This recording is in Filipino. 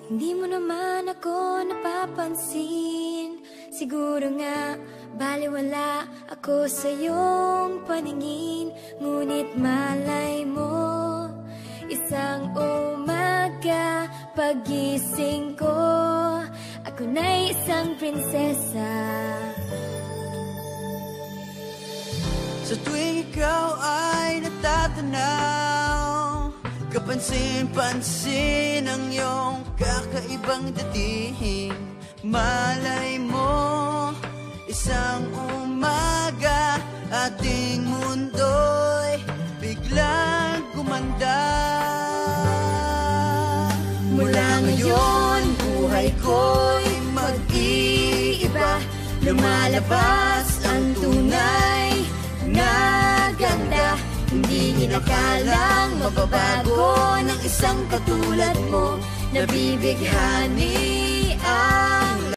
Hindi mo naman ako napapansin. Siguro nga baliwala ako sa iyong paningin. Ngunit malay mo, isang umaga pagising ko, ako na'y isang prinsesa. Sa tuwing ikaw ay natatanaw, kapansin-pansin ang iyong kakaibang dating. Malay mo, isang umaga ating mundo'y biglang gumanda. Mula ngayon, buhay ko'y mag-iiba. Lumalabas ang tunay na ganda. Hindi inakalang mababago ng isang katulad mo. Nabibighani